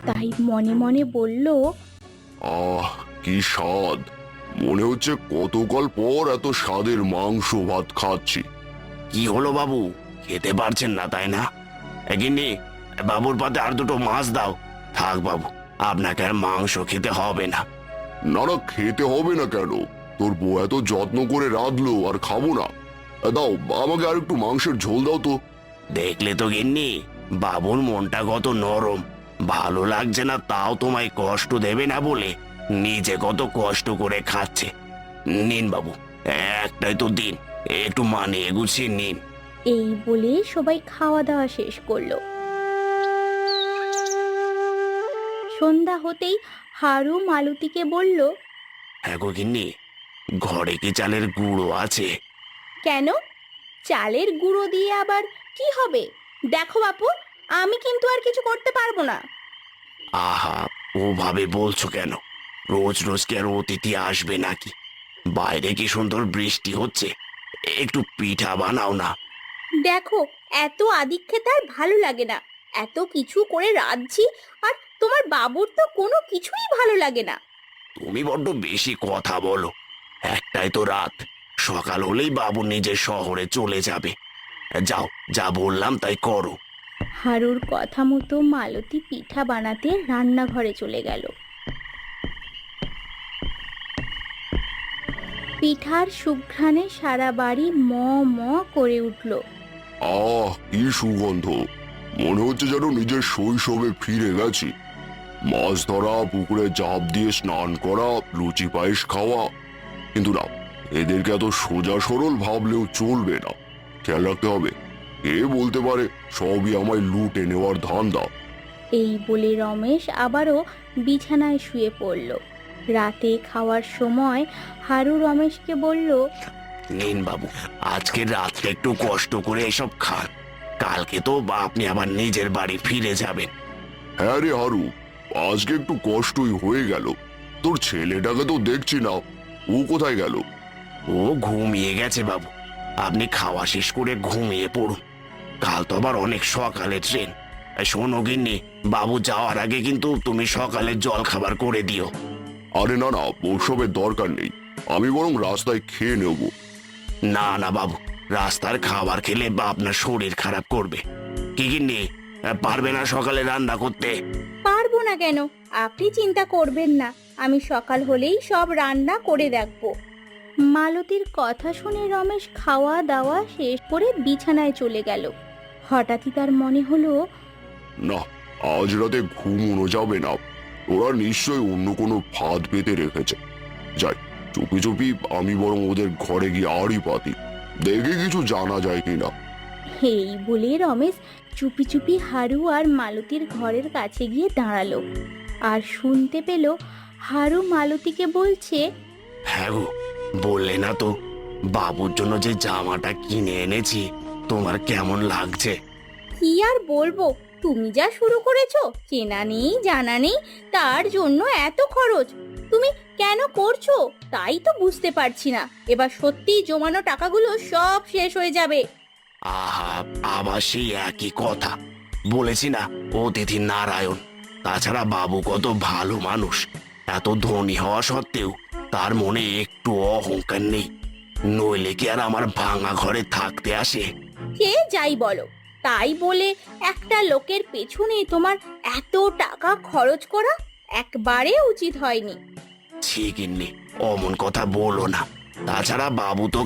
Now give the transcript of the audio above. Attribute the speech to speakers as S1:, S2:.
S1: তাই মনে মনে বলল,
S2: আহ, কি স্বাদ! মনে হচ্ছে কতকাল পর এত স্বাদের মাংস ভাত খাচ্ছি।
S3: কি হলো বাবু, খেতে পারছেন না তাই না? গিন্নি, বাবুর পাতে আর দুটো মাছ দাও। থাক বাবু, আপনাকে আর মাংস খেতে হবে না।
S2: না না, খেতে হবে না কেন? তোর বউ এত যত্ন করে রাঁধলো, আর খাবো না? দাও, আমাকে আর একটু মাংসের ঝোল দাও তো।
S3: দেখলে তো গিন্নি, বাবুর মনটা কত নরম। ভালো লাগছে না তাও তোমায় কষ্ট দেবে না বলে নিজে কত কষ্ট করে খাচ্ছে। নিন বাবু, একটাই তো দিন, একটু মানিয়ে গুছিয়ে নিন।
S1: এই বলে সবাই খাওয়া দাওয়া শেষ করলো। সন্ধ্যা হতেই হারু মালতীকে বলল,
S3: হ্যাঁ গো গিন্নি, ঘরে কি চালের গুঁড়ো আছে?
S1: কেন? চালের গুঁড়ো দিয়ে আবার কি হবে? দেখো বাপু, আমি কিন্তু আর কিছু করতে পারবো না।
S3: আহা, ওভাবে বলছো কেন? রোজ রোজ কি আর অতিথি আসবে নাকি? বাইরে কি সুন্দর বৃষ্টি হচ্ছে, একটু পিঠা বানাও না।
S1: দেখো, এত আদিক খেতে আর ভালো লাগে না। এত কিছু করে রাঁধছি, আর তোমার বাবুর তো কোনো কিছুই ভালো লাগে না।
S3: তুমি বড্ড বেশি কথা বলো। একটাই তো রাত, সকাল হলেই বাবু নিজের শহরে চলে যাবে। যাও, যা বললাম তাই করো।
S1: হারুর কথা মতো মালতী পিঠা বানাতে রান্নাঘরে চলে গেল। পিঠার সুঘ্রাণে সারা বাড়ি ম ম করে উঠল।
S2: আহ, কি সুগন্ধ! মনে হচ্ছে যেন নিজের শৈশবে ফিরে গেছি। মাছ ধরা, পুকুরে ঝাঁপ দিয়ে স্নান করা, লুচি পায়েস খাওয়া। কিন্তু না, এদেরকে এত সোজা সরল ভাবলেও চলবে না। খেয়াল রাখতে হবে, কে বলতে পারে সবই আমায় লুটে নেওয়ার ধান্দা।
S1: এই বলে রমেশ আবারও বিছানায় শুয়ে পড়ল। রাতে খাওয়ার সময় হারু রমেশকে বলল,
S3: নিন বাবু, আজকে রাত্রে একটু কষ্ট করে এসব খান। কালকে তো আপনি আবার নিজের বাড়ি ফিরে যাবেন।
S2: হ্যাঁ রে হারু, আজকে একটু কষ্টই হয়ে গেল। তোর ছেলেটাকে তো দেখছি না, ও কোথায় গেল?
S3: ও ঘুমিয়ে গেছে বাবু, আপনি খাওয়া শেষ করে ঘুমিয়ে পড়ুন। কাল তো আবার অনেক সকালে ট্রেন। শোনো গিন্নি, বাবু যাওয়ার আগে কিন্তু তুমি সকালে জল খাবার করে দিও।
S2: আরে না না, ওসবের দরকার নেই। আমি বরং রাস্তায় খেয়ে নেব।
S3: না না বাবু, রাস্তার খাবার খেলে আপনার শরীর খারাপ করবে। কি গিন্নি, পারবে না সকালে রান্না করতে?
S1: পারবো না কেন? আপনি চিন্তা করবেন না, আমি সকাল হলেই সব রান্না করে রাখবো। মালতীর কথা শুনে রমেশ খাওয়া দাওয়া শেষ করে বিছানায় চলে গেল। হঠাৎই তার মনে হলো,
S2: না, আজ রাতে ঘুমোনো যাবে না। ওরা নিশ্চয়ই অন্য কোনো ফাঁদ পেতে রেখেছে। যাই, চুপি চুপি আমি বরং ওদের ঘরে গিয়ে আড়ি পাতি, দেখে কিছু জানা যায় কিনা।
S1: এই বলে রমেশ চুপি চুপি হারু আর মালতীর ঘরের কাছে গিয়ে দাঁড়ালো, আর শুনতে পেল হারু মালতীকে বলছে,
S3: হ্যাঁ গো, বললে না তো, বাবুর জন্য যে জামাটা কিনে এনেছি, তোমার কেমন লাগছে?
S1: কি আর বলবো, তুমি যা শুরু করেছো, চেনা নেই জানা নেই, তার জন্য এত খরচ। তুমি কেন করছো তাই তো বুঝতে পারছি না। এবার সত্যিই জমানো টাকাগুলো সব শেষ হয়ে যাবে।
S3: আহা, আবার সেই একই কথা। বলেছি না, অতিথি নারায়ণ। তাছাড়া বাবু কত ভালো মানুষ। এত ধনী হওয়া সত্ত্বেও তার মনে একটু অহংকার নেই। নইলে কি আর আমার ভাঙা ঘরে থাকতে আসে?
S1: সে যাই বলো, তাই বলে একটা লোকের পেছনে তোমার এত টাকা খরচ করা একবারে উচিত হয়নি।
S3: ছি গিন্নি, অমন কথা বলো না। তাছাড়া বাবু তো